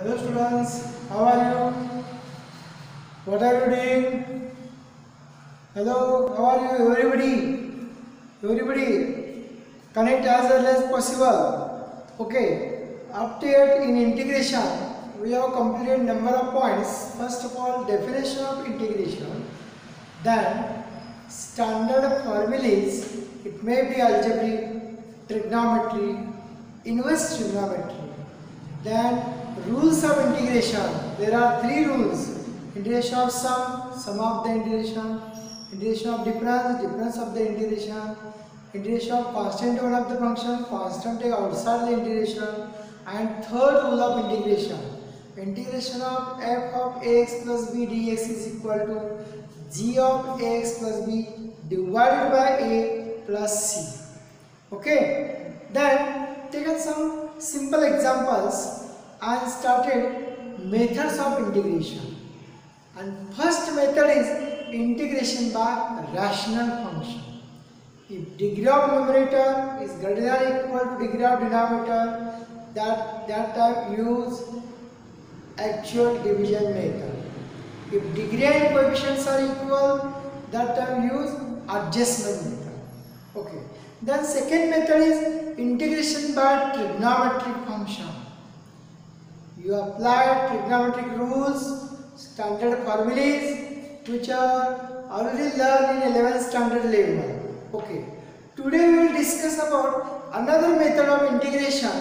Hello students, how are you? What are you doing? Hello, how are you everybody? Everybody connect as early as possible. Okay, update in integration. We have completed number of points. First of all, definition of integration. Then standard formulas. It may be algebraic, trigonometry, inverse trigonometry. Then rules of integration. There are three rules: integration of sum of the integration of difference, difference of the integration of constant one of the function, constant outside the integration, and third rule of integration of f of ax plus b dx is equal to g of ax plus b divided by a plus c. Okay, then taken some simple examples and started methods of integration. And first method is integration by rational function. If degree of numerator is greater than or equal to degree of denominator, that time use actual division method. If degree and coefficients are equal, that time use adjustment method. Okay. Then second method is integration by trigonometric function. You apply trigonometric rules, standard formulas which are already learned in 11th standard level. Okay. Today we will discuss about another method of integration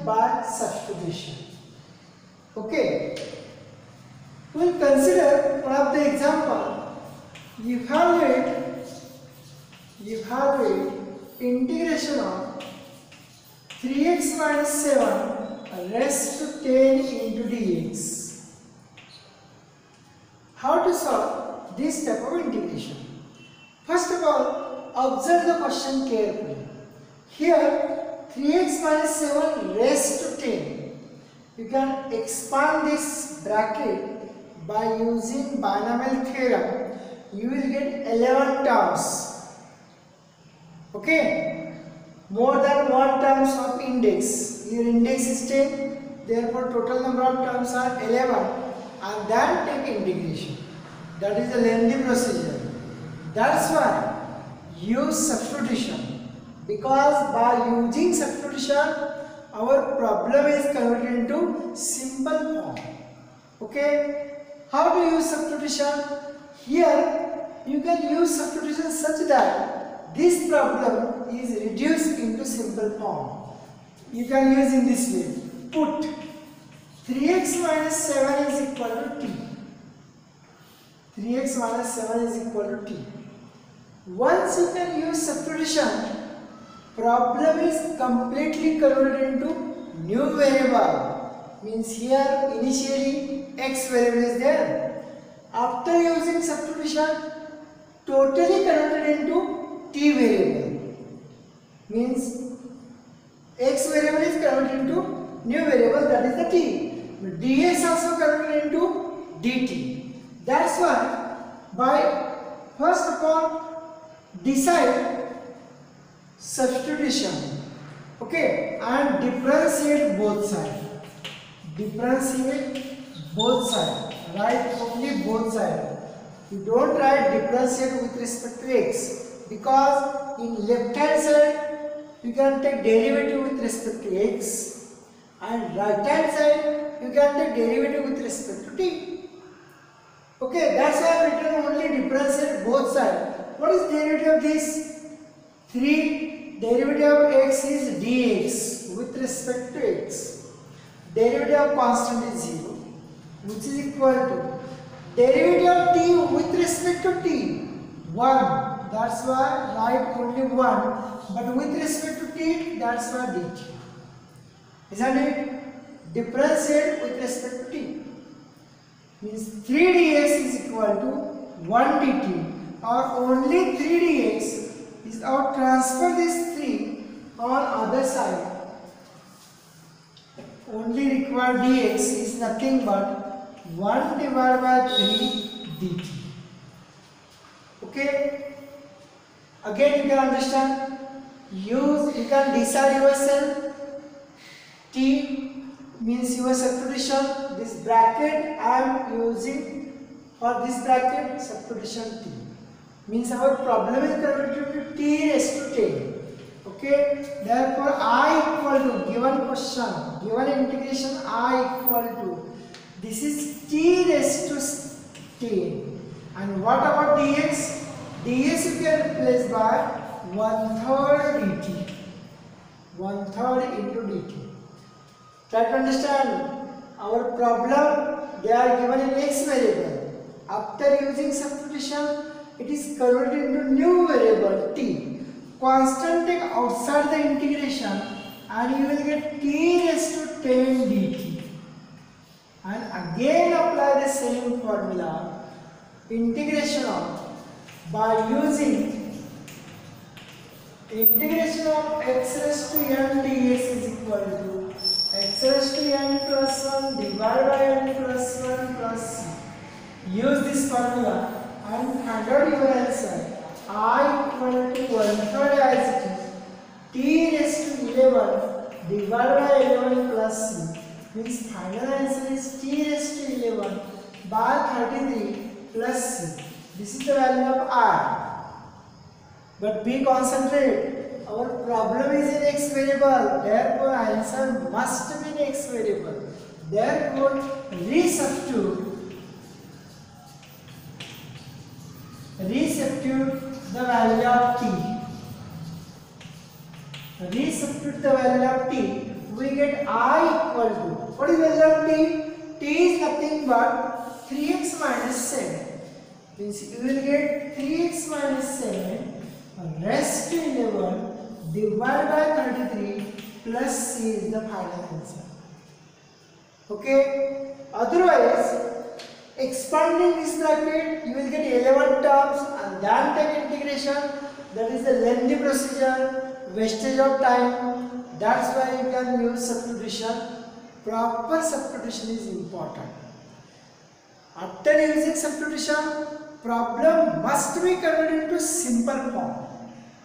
by substitution. Okay. We will consider one of the example. Evaluate integration of 3x minus 7 raised to 10 into dx. How to solve this type of integration? First of all, observe the question carefully. Here 3x minus 7 raised to 10. You can expand this bracket by using binomial theorem. You will get 11 terms. Okay, more than one terms of index. Your index is 10, therefore total number of terms are 11, and then take integration. That is a lengthy procedure. That's why use substitution, because by using substitution our problem is converted into simple form. Okay, how to use substitution? Here you can use substitution such that this problem is reduced into simple form. You can use in this way. Put 3x minus 7 is equal to t. 3x minus 7 is equal to t. Once you can use substitution, problem is completely converted into new variable. Means here initially x variable is there. After using substitution, totally converted into t variable. Means x variable is converted into new variable, that is the t. dx also converted into dt. That's why by first of all decide substitution. Okay, and differentiate both sides. Differentiate both sides. Write only both sides. You don't write differentiate with respect to x, because in left hand side you can take derivative with respect to x, and right hand side you can take derivative with respect to t. Okay, that's why I have written only differentiate both sides. What is derivative of this? 3 derivative of x is dx with respect to x. Derivative of constant is 0, which is equal to derivative of t with respect to t 1. That's why write only 1, but with respect to t, that's why dt. Isn't it? Differentiate with respect to t. Means 3 dx is equal to 1 dt, or only 3 dx is, or transfer this 3 on other side. Only required dx is nothing but 1 divided by 3 dt. Okay. Again you can understand, you can decide yourself t means your substitution. This bracket I am using for this bracket substitution t. Means our problem is converted to t raised to 10. Okay, therefore I equal to given question, given integration I equal to, this is t raised to 10. And what about dx? Dx you can replace by 1/3 dt. 1/3 into dt. Try to understand our problem. They are given in x variable. After using substitution, it is converted into new variable t. Constant take outside the integration and you will get t raised to 10 dt. And again apply the same formula. Integration of by using integration of x raised to n dx is equal to x raised to n plus 1 divided by n plus 1 plus c. Use this formula and find out your answer. I equal to 1/3 as it is t raised to 11 divided by 11 plus c. Means final answer is t raised to 11 by 33 plus c. This is the value of r. But be concentrate. Our problem is in x variable. Therefore, answer must be in x variable. Therefore, resubstitute the value of t. Resubstitute the value of t. We get I equal to, what is the value of t? T is nothing but 3x minus 7. Means you will get 3x minus 7 raised to 11 divided by 33 plus c is the final answer. Okay. Otherwise, expanding this bracket, you will get 11 terms and then take integration. That is a lengthy procedure, wastage of time. That's why you can use substitution. Proper substitution is important. After using substitution, problem must be converted into simple form.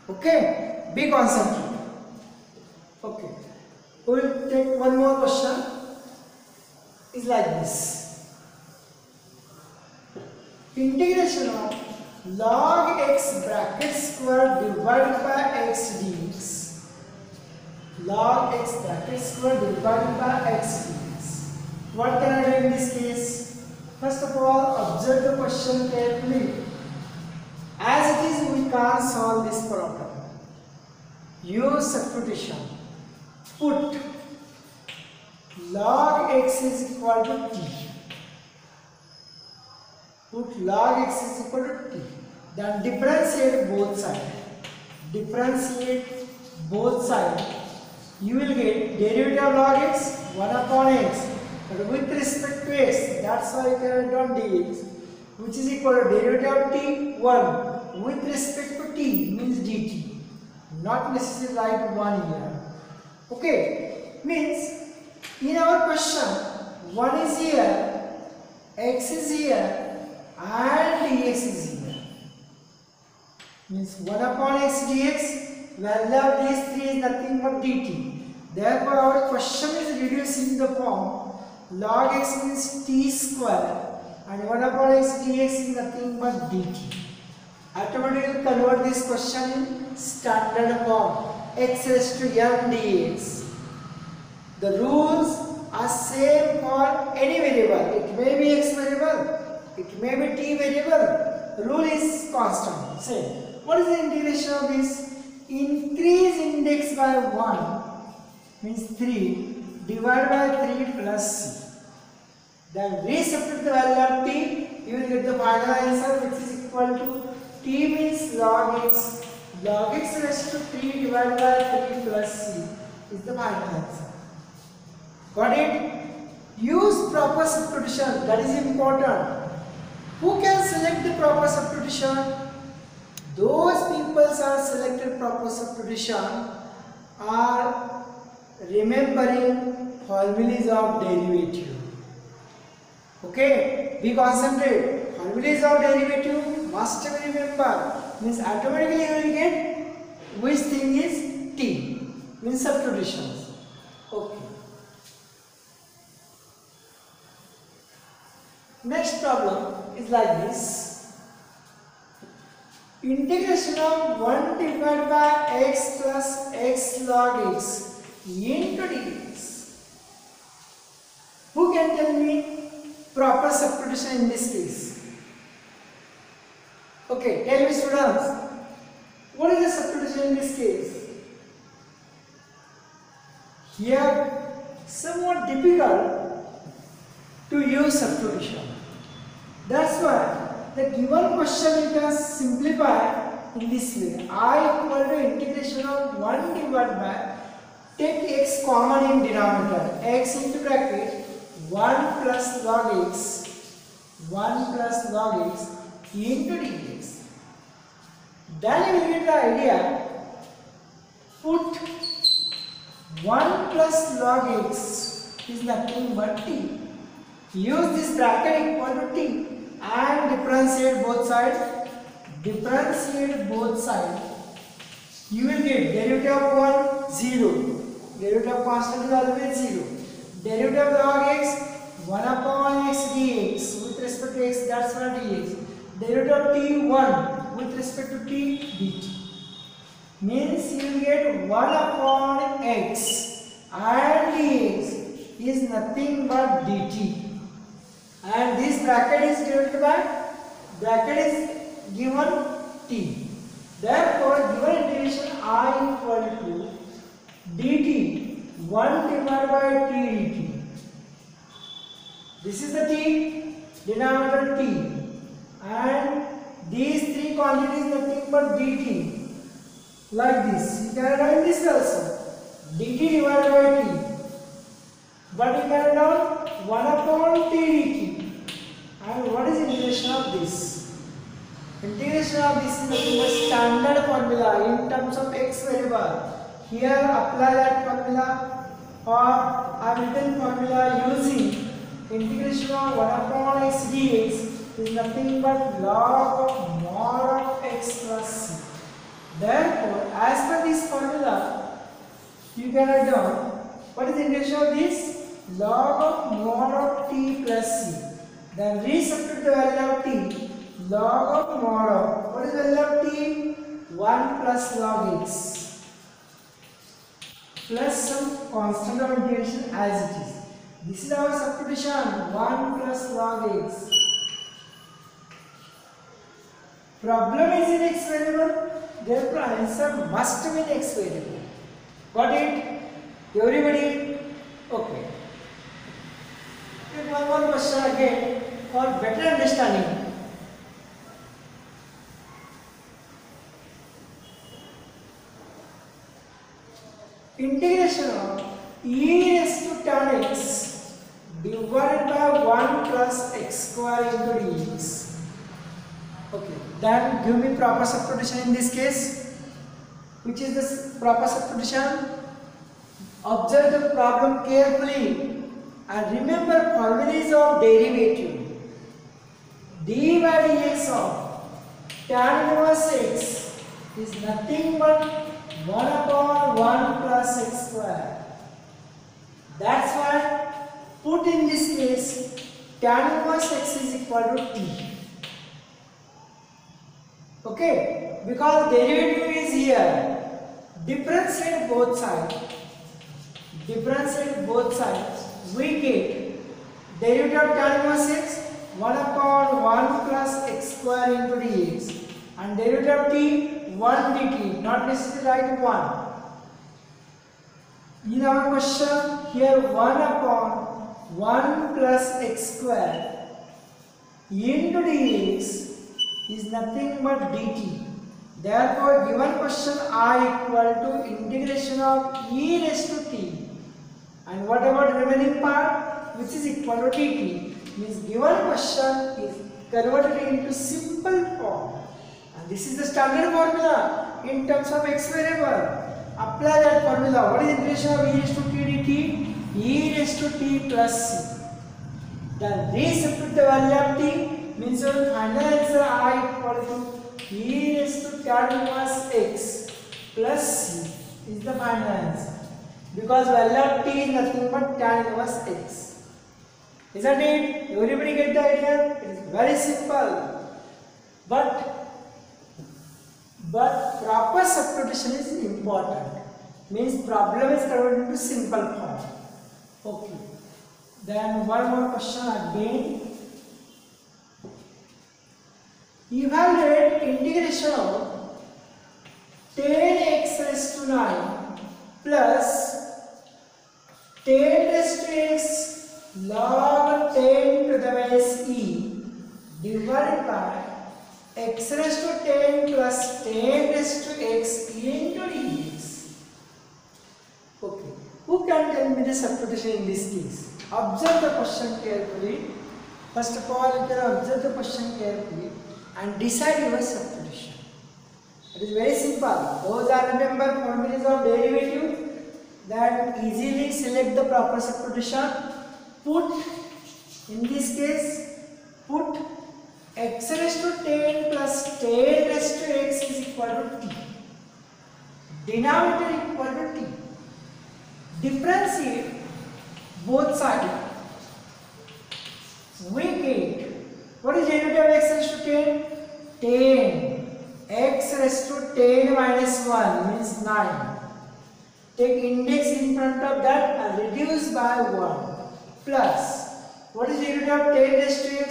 Okay, be concentrated. Okay, we will take one more question. Is like this. Integration of log x bracket square divided by x dx. Log x bracket square divided by x dx. What can I do in this case? First of all, observe the question carefully. As it is, we can't solve this problem. Use substitution. Put log x is equal to t. Put log x is equal to t. Then differentiate both sides. Differentiate both sides. You will get derivative of log x 1 upon x. But with respect to x, that's why you can write down dx, which is equal to derivative of t 1 with respect to t means dt. Not necessarily write 1 here. Okay, means in our question 1 is here, x is here, and dx is here. Means 1 upon x dx, value of these three is nothing but dt. Therefore, our question is reduced in the form log x means t square and 1 upon x dx is nothing but dt. Automatically convert this question in standard form x raised to m dx. The rules are same for any variable. It may be x variable, it may be t variable. Rule is constant. Same. What is the integration of this? Increase index by 1 means 3 divided by 3 plus c. Then resubstitute the value of t. You will get the final answer, which is equal to t means log x. Log x raised to 3 divided by 3 plus c is the final answer. Got it? Use proper substitution. That is important. Who can select the proper substitution? Those people are selected proper substitution are remembering formulas of derivative. Okay, be concentrated. Formulas of derivative must be remembered. Means automatically you will get which thing is t. Means substitutions. Okay. Next problem is like this. Integration of 1 divided by x plus x log x into dx. Who can tell me proper substitution in this case? Okay, tell me students, what is the substitution in this case? Here, somewhat difficult to use substitution. That's why the given question you can simplify in this way. I equal to integration of 1 divided by, take x common in denominator, x into bracket 1 plus log x, 1 plus log x into dx. Then you will get the idea. Put 1 plus log x is nothing but t. Use this bracket equal to t and differentiate both sides. Differentiate both sides. You will get derivative of 1 0. Derivative of constant is always 0. Derivative of log x 1 upon x dx with respect to x, that's why dx. Derivative of t 1 with respect to t dt. Means you will get 1 upon x and dx is nothing but dt. And this bracket is divided by, bracket is given t. Therefore, given integration I equal to dt 1 divided by t dt. This is the t, denominator t, and these three quantities nothing but dt. Like this, you can write this also, dt divided by t. But you can write 1 upon t dt. And what is integration of this? Integration of this is nothing but standard formula in terms of x variable. Here apply that formula, or I have written formula using integration of 1 upon x dx is nothing but log of mod of x plus c. Therefore, as per this formula, you can write down what is the integration of this? Log of mod of t plus c. Then resubstitute the value of t. Log of mod of, what is the value of t? 1 plus log x plus some constant of integration as it is. This is our substitution, 1 plus log x. Problem is in x variable, therefore answer must be in x variable. Got it? Everybody? Okay. Take one more question again for better understanding. Integration of e raised to tan x divided by 1 plus x square into dx. Okay, then give me proper substitution in this case. Which is the proper substitution? Observe the problem carefully and remember formulas of derivative. d by dx of tan inverse x is nothing but 1 upon 1 plus x square. That's why put in this case tan inverse x is equal to t. Okay, because derivative is here. Differentiate both sides. Differentiate both sides. We get derivative of tan inverse x 1 upon 1 plus x square into dx, and derivative of t 1 dt, not necessarily write 1. In our question here 1 upon 1 plus x square into dx is nothing but dt. Therefore, given question I equal to integration of e raised to t, and what about remaining part which is equal to dt, means given question is converted into simple form, and this is the standard formula in terms of x variable. Apply that formula. What is integration of e raised to t dt? E raised to t plus c. Then resubstitute the value of t, means your final answer I equal to e raised to tan inverse x plus c is the final answer, because value of t is nothing but tan inverse x. Isn't it? Everybody get the idea? It is very simple. But proper substitution is important. Means problem is converted into simple form. Okay. Then one more question again. Evaluate integration of 10x raised to 9 plus 10 raised to x log 10 to the base e divided by x raised to 10 plus 10 raised to x into dx. Okay. Who can tell me the substitution in this case? Observe the question carefully. First of all, you can observe the question carefully and decide your substitution. It is very simple. Those are, remember, formulas of derivative. That easily select the proper substitution. Put, in this case, put x raised to 10 plus 10 raised to x is equal to t. Denominator equal to t. Differentiate both sides. We get, what is derivative of x raised to 10? 10. X raised to 10 minus 1 means 9. Take index in front of that and reduce by 1. Plus, what is derivative of 10 raised to x?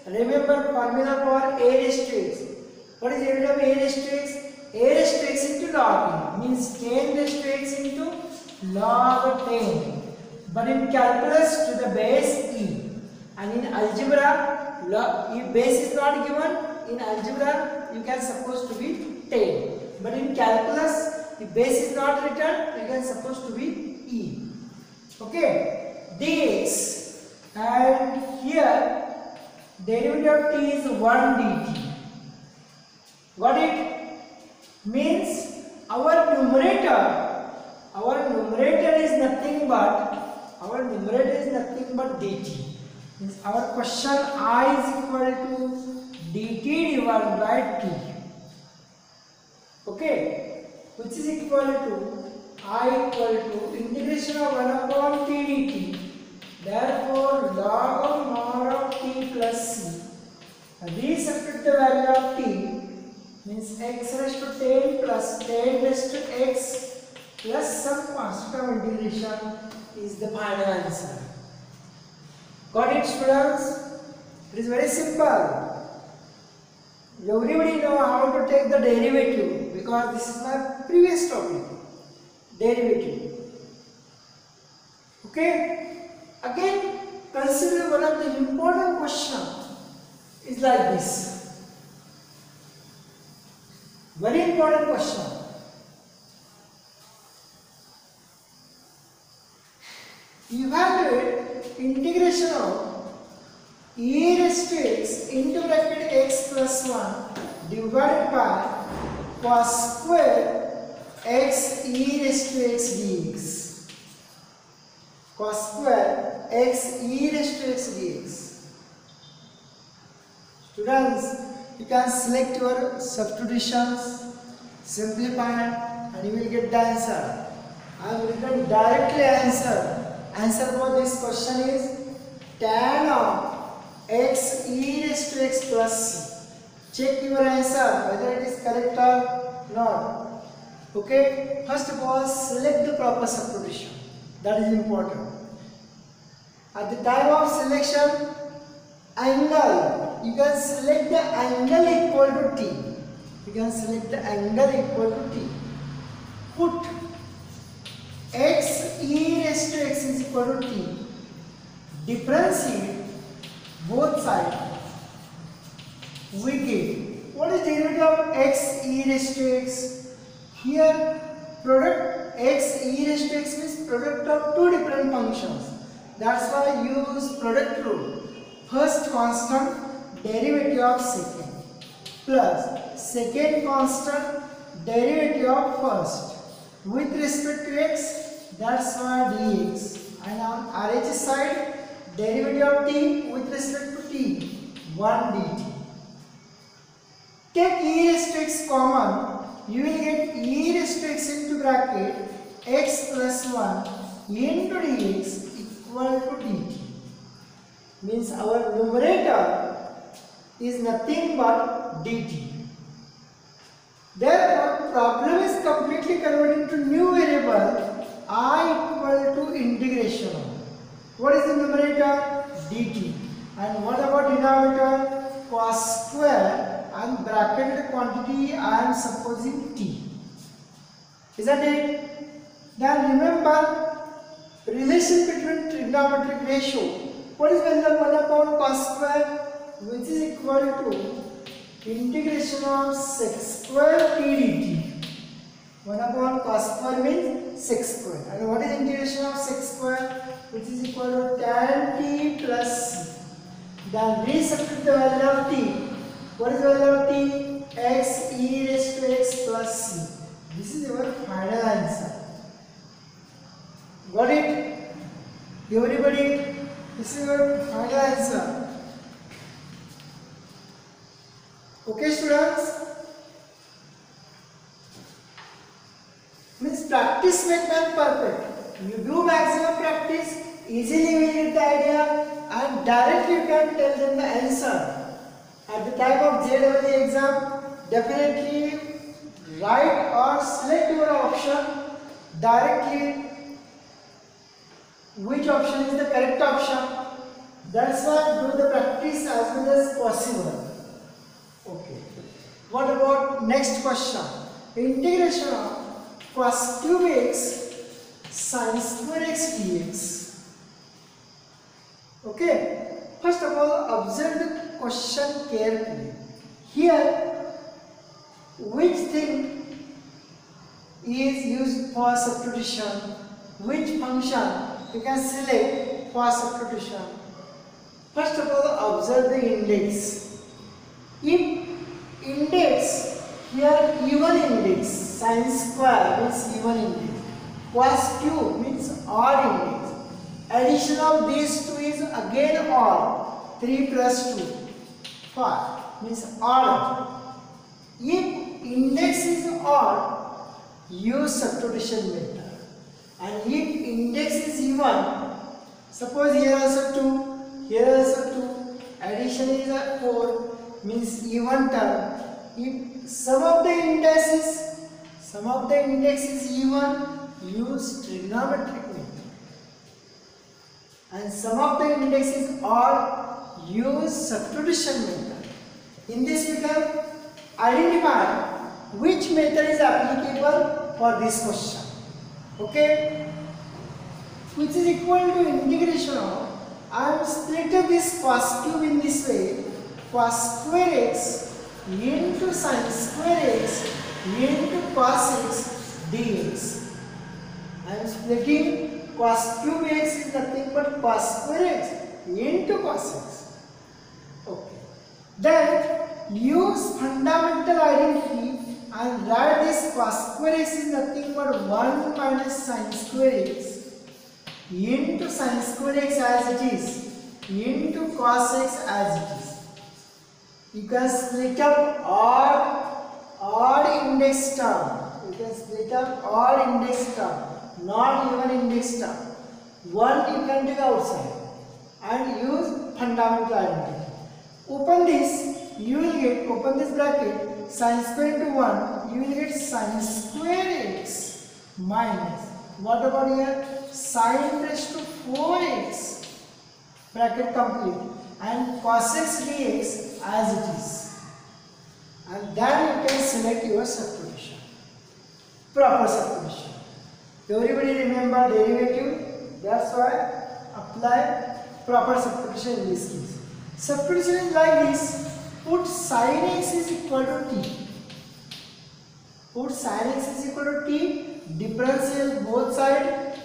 Remember formula for a raised to x. What is derivative of a raised to x? A raised to x into log e means 10 raised to x into log 10. But in calculus to the base e. And in algebra, if base is not given, in algebra you can suppose to be 10. But in calculus, if base is not written, you can suppose to be e. Okay, dx, and here derivative of t is 1 dt. Got it? Means our numerator is nothing but dt. Means our question I is equal to dt divided by t. Okay, which is equal to I equal to integration of 1 upon t dt. Therefore, log of mod of t plus c. Resubstitute the value of t means x raised to 10 plus 10 raised to x plus some constant of integration is the final answer. Got it, students? It is very simple. Everybody know how to take the derivative because this is my previous topic. Derivative. Okay? Again, consider one of the important questions is like this. Very important question. Evaluate integration of e raised to x into bracket x plus 1 divided by cos square x e raised to x dx. Cos square x e raised to x dx. Students, you can select your substitutions, simplify, and you will get the answer. I have written directly answer. Answer for this question is tan of x e raised to x plus c. Check your answer whether it is correct or not. Okay, first of all, select the proper substitution. That is important. At the time of selection, angle, you can select the angle equal to t. You can select the angle equal to t. Put x e raised to x is equal to t. Differentiate both sides. We get, what is derivative of x e raised to x? Here product x e raised to x means product of two different functions. That's why I use product rule. First constant, derivative of second, plus second constant, derivative of first. With respect to x, that's why dx. And on RHS side, derivative of t with respect to t, 1 dt. Take e raised to x common, you will get e raised to x into bracket x plus 1 into dx equal to dt. means our numerator is nothing but dt. Therefore, problem is completely converted into new variable I equal to integration of. What is the numerator? dt. And what about denominator? Cos square, and bracketed quantity I am supposing t. Isn't it? Then remember relation between trigonometric ratio. What is value of 1 upon cos square, which is equal to integration of sec square t dt. 1 upon cos square means sec square. And what is integration of sec square? Which is equal to tan t plus c. Then resubstitute the value of t. What is the value of t? X e raised to x plus c. This is your final answer. Got it? Everybody, this is your final answer. Okay, students? Means practice makes man perfect. You do maximum practice, easily will get the idea, and directly you can tell them the answer. At the time of JEE exam, definitely write or select your option directly. Which option is the correct option? That's why do the practice as well as possible. Okay. What about next question? Integration of cos cube x sin square x dx. Okay. First of all, observe the question carefully. Here, which thing is used for substitution? Which function you can select for substitution? First of all, observe the index. If index, here even index, sin square means even index, cos cube means odd index. Addition of these two is again odd. 3 plus 2, 5 means odd. If index is odd, use substitution method. And if index is even, suppose here also 2, here also 2, addition is 4, means even term. If some of the indices is even, use trigonometric method. And some of the indices odd, use substitution method. In this we can identify which method is applicable for this question. Okay, which is equal to integration of, I am splitting this cos cube in this way, cos square x into sin square x into cos x dx. I am splitting cos cube x is nothing but cos square x into cos x. Okay. Then use fundamental identity and write this cos square x is nothing but 1 minus sin square x into sin square x as it is into cos x as it is. You can split up odd index term. You can split up odd index term, not even index term. One you can take outside and use fundamental identity. Open this, you will get, open this bracket, sin square into 1, you will get sin square x minus, what about here, sin raised to 4x, bracket complete, and cos x dx as it is. And then you can select your substitution, proper substitution. Everybody remember derivative, that's why apply proper substitution in this case. Substitution is like this. Put sin x is equal to t. Put sin x is equal to t. Differential both sides.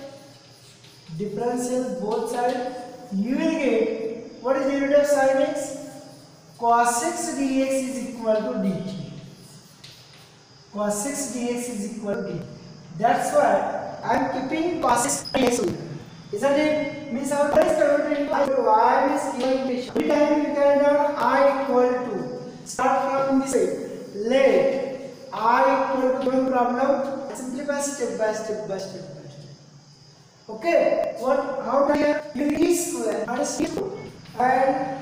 Differential both sides. You will get, what is the derivative of sin x? Cos x dx is equal to dt. Cos x dx is equal to dt. That's why I am keeping cos x dx. Isn't it? Means our first converted into y is given equation. Every time you carry down I equal to, start from this way. Let I equal to given problem, simplify step by step by step by step. Okay, what? How do you get e square minus e square? and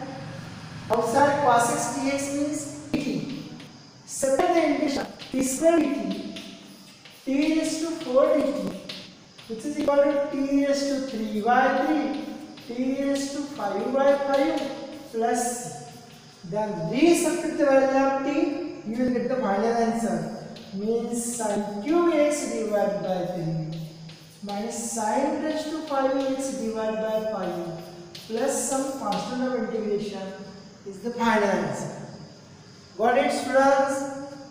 outside cos x dx means dt. Separate the integration t square dt t raised to 4 dt, which is equal to t raised to 3 by 3 t raised to 5 by 5 plus c. Then resubstitute the value of t, you will get the final answer. Means sin cube x divided by 3 minus sin raised to 5x divided by 5 plus some constant of integration is the final answer. Got it, students?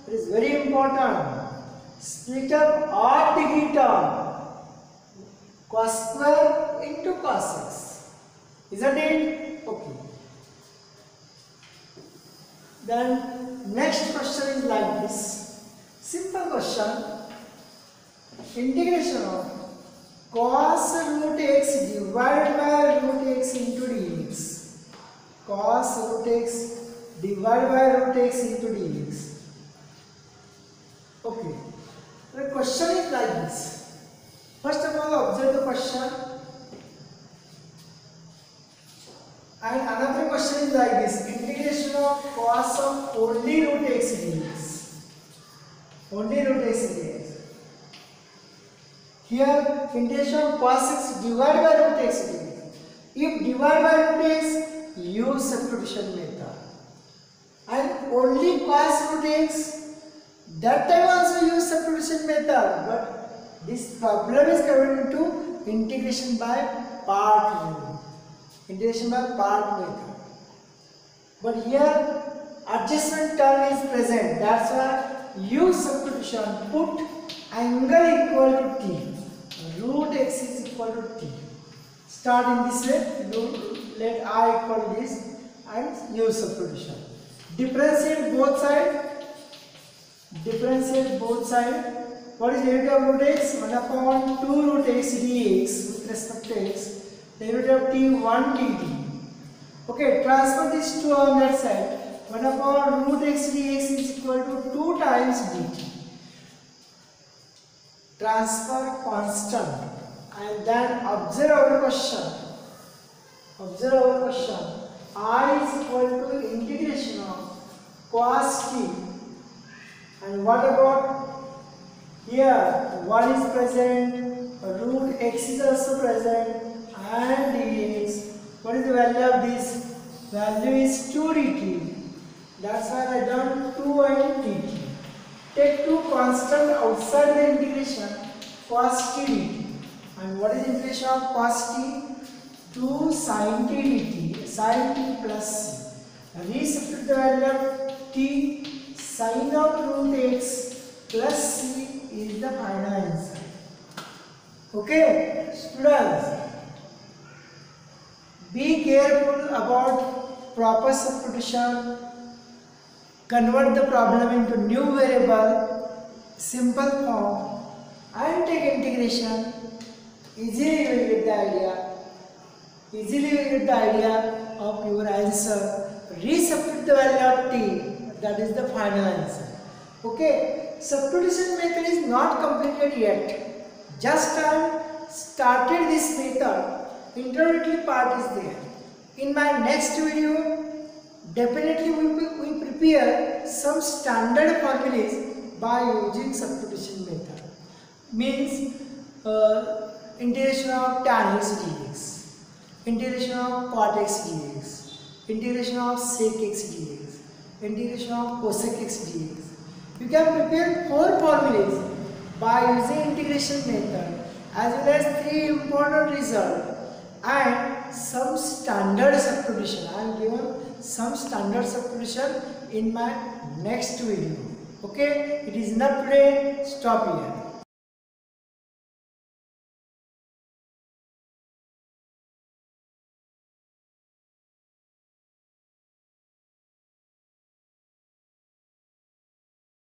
It is very important. Split up odd degree term, cos square into cos x. Isn't it? Okay. Then next question is like this. Simple question. Integration of cos root x divided by root x into dx. Cos root x divided by root x into dx. Okay. The question is like this. First of all, observe the question. And another question is like this. Integration of cos of only root x dx. Only root x dx. Here, integration of cos x divided by root x dx. If divided by root x, use substitution method. And only cos root x, that time also use substitution method. But this problem is coming to integration by part rule. Integration by part method. But here adjustment term is present. That's why use substitution. Put angle equal to t. Root x is equal to t. Start in this way. Let I equal to this and use substitution. Differentiate both sides. Differentiate both sides. What is derivative of root x? 1 upon 2 root x dx with respect to x. Derivative of t 1 dt. Okay, transfer this 2 on that side. 1 upon root x dx is equal to 2 times dt. Transfer constant. And then observe our question. Observe our question. I is equal to integration of cos t. And what about here? 1 is present, root x is also present, and dx. What is the value of this? Value is 2 dt. That's why I done 2 and dt. Take 2 constant outside the integration, cos t dt. And what is the integration of cos t? 2 sin t dt, sin t plus c. Resubstitute the value of t, sin of root x plus c is the final answer. Okay, students, be careful about proper substitution. Convert the problem into new variable, simple form, and take integration. Easily you will get the idea. Easily you will get the idea of your answer. Resubstitute the value of t. That is the final answer. Okay. Substitution method is not completed yet. Just started this method. Introductory part is there. In my next video, definitely we prepare some standard formulas by using substitution method. Means integration of tan x dx, integration of cot x dx, integration of sec x dx, integration of cosec x dx. You can prepare 4 formulas by using integration method as well as 3 important results and some standard substitution. I am given some standard substitution in my next video. Okay, it is enough today. Stop here.